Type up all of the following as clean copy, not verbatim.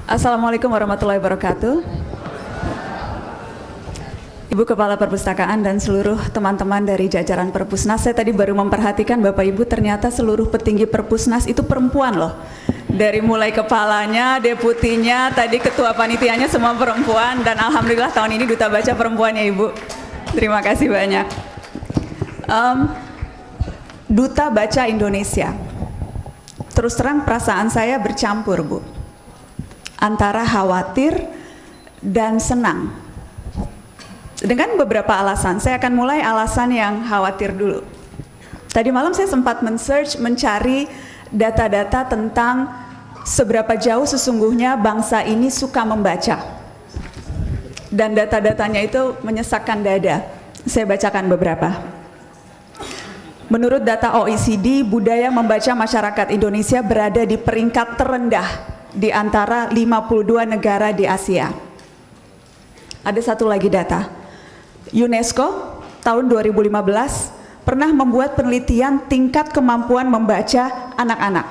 Assalamualaikum warahmatullahi wabarakatuh. Ibu Kepala Perpustakaan dan seluruh teman-teman dari jajaran Perpusnas, saya tadi baru memperhatikan Bapak Ibu, ternyata seluruh petinggi Perpusnas itu perempuan loh. Dari mulai kepalanya, deputinya, tadi ketua panitianya semua perempuan, dan alhamdulillah tahun ini duta baca perempuannya Ibu. Terima kasih banyak. Duta Baca Indonesia. Terus terang perasaan saya bercampur, Bu. Antara khawatir dan senang. Dengan beberapa alasan. Saya akan mulai alasan yang khawatir dulu. Tadi malam saya sempat mencari data-data tentang seberapa jauh sesungguhnya bangsa ini suka membaca. Dan data-datanya itu menyesakkan dada. Saya bacakan beberapa. Menurut data OECD, budaya membaca masyarakat Indonesia berada di peringkat terendah di antara 52 negara di Asia. Ada satu lagi data. UNESCO tahun 2015 pernah membuat penelitian tingkat kemampuan membaca anak-anak.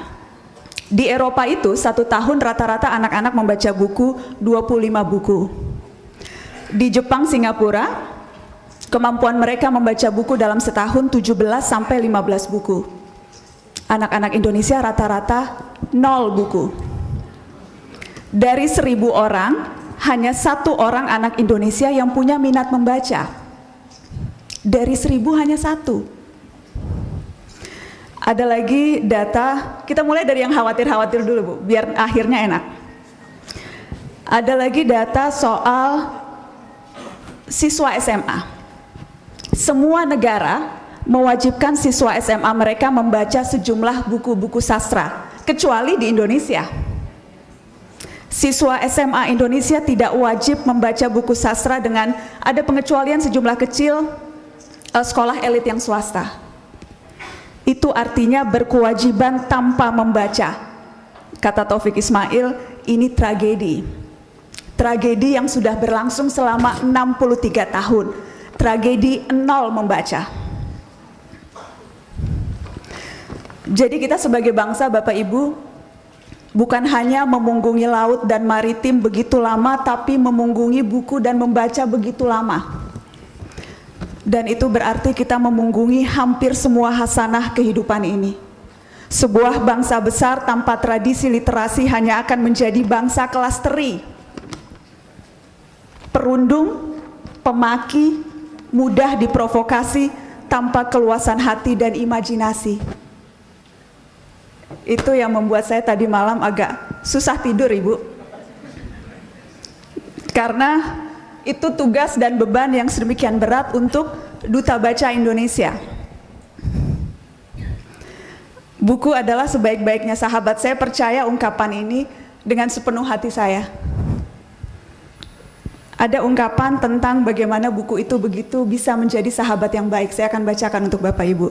Di Eropa itu 1 tahun rata-rata anak-anak membaca buku 25 buku. Di Jepang, Singapura, kemampuan mereka membaca buku dalam setahun 17 sampai 15 buku. Anak-anak Indonesia rata-rata 0 buku. Dari 1000 orang, hanya 1 orang anak Indonesia yang punya minat membaca. Dari 1000 hanya 1. Ada lagi data, kita mulai dari yang khawatir-khawatir dulu Bu, biar akhirnya enak. Ada lagi data soal siswa SMA. Semua negara mewajibkan siswa SMA mereka membaca sejumlah buku-buku sastra, kecuali di Indonesia. Siswa SMA Indonesia tidak wajib membaca buku sastra dengan ada pengecualian sejumlah kecil sekolah elit yang swasta. Itu artinya berkewajiban tanpa membaca. Kata Taufik Ismail, ini tragedi. Tragedi yang sudah berlangsung selama 63 tahun. Tragedi 0 membaca. Jadi kita sebagai bangsa Bapak Ibu bukan hanya memunggungi laut dan maritim begitu lama, tapi memunggungi buku dan membaca begitu lama. Dan itu berarti kita memunggungi hampir semua hasanah kehidupan ini. Sebuah bangsa besar tanpa tradisi literasi hanya akan menjadi bangsa kelas teri, perundung, pemaki, mudah diprovokasi, tanpa keluasan hati dan imajinasi. Itu yang membuat saya tadi malam agak susah tidur Ibu. Karena itu tugas dan beban yang sedemikian berat untuk Duta Baca Indonesia. Buku adalah sebaik-baiknya sahabat. Saya percaya ungkapan ini dengan sepenuh hati saya. Ada ungkapan tentang bagaimana buku itu begitu bisa menjadi sahabat yang baik. Saya akan bacakan untuk Bapak Ibu.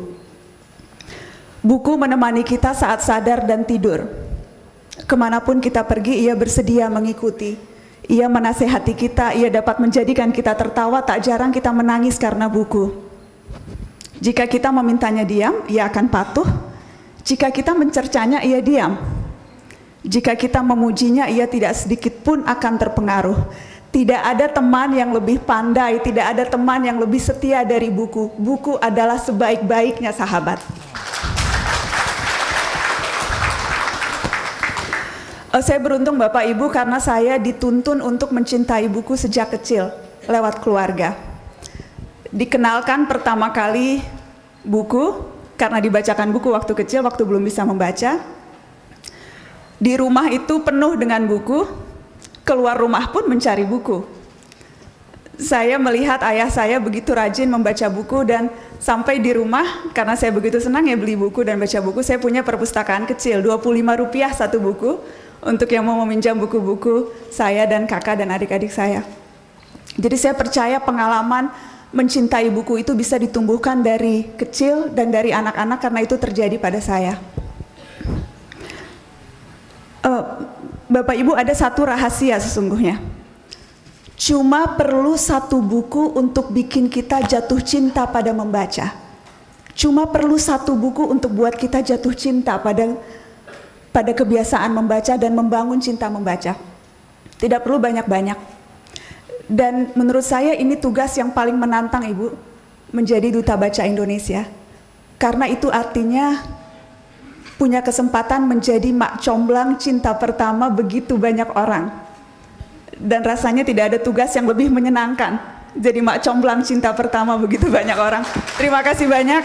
Buku menemani kita saat sadar dan tidur. Kemanapun kita pergi, ia bersedia mengikuti. Ia menasehati kita, ia dapat menjadikan kita tertawa, tak jarang kita menangis karena buku. Jika kita memintanya diam, ia akan patuh. Jika kita mencercanya, ia diam. Jika kita memujinya, ia tidak sedikit pun akan terpengaruh. Tidak ada teman yang lebih pandai, tidak ada teman yang lebih setia dari buku. Buku adalah sebaik-baiknya sahabat. Saya beruntung Bapak Ibu karena saya dituntun untuk mencintai buku sejak kecil lewat keluarga. Dikenalkan pertama kali buku karena dibacakan buku waktu kecil, waktu belum bisa membaca. Di rumah itu penuh dengan buku. Keluar rumah pun mencari buku. Saya melihat ayah saya begitu rajin membaca buku, dan sampai di rumah karena saya begitu senang ya beli buku dan baca buku, saya punya perpustakaan kecil, Rp25 satu buku untuk yang mau meminjam buku-buku saya dan kakak dan adik-adik saya. Jadi saya percaya pengalaman mencintai buku itu bisa ditumbuhkan dari kecil dan dari anak-anak karena itu terjadi pada saya. Bapak Ibu, ada satu rahasia sesungguhnya. Cuma perlu satu buku untuk bikin kita jatuh cinta pada membaca. Cuma perlu satu buku untuk buat kita jatuh cinta pada kebiasaan membaca dan membangun cinta membaca. Tidak perlu banyak-banyak. Dan menurut saya ini tugas yang paling menantang Ibu, menjadi Duta Baca Indonesia. Karena itu artinya punya kesempatan menjadi mak comblang cinta pertama begitu banyak orang. Dan rasanya tidak ada tugas yang lebih menyenangkan, jadi mak comblang cinta pertama begitu banyak orang. Terima kasih banyak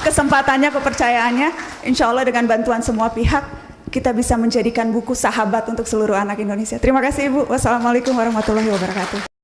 kesempatannya, kepercayaannya. Insya Allah dengan bantuan semua pihak, kita bisa menjadikan buku sahabat untuk seluruh anak Indonesia. Terima kasih Ibu. Wassalamualaikum warahmatullahi wabarakatuh.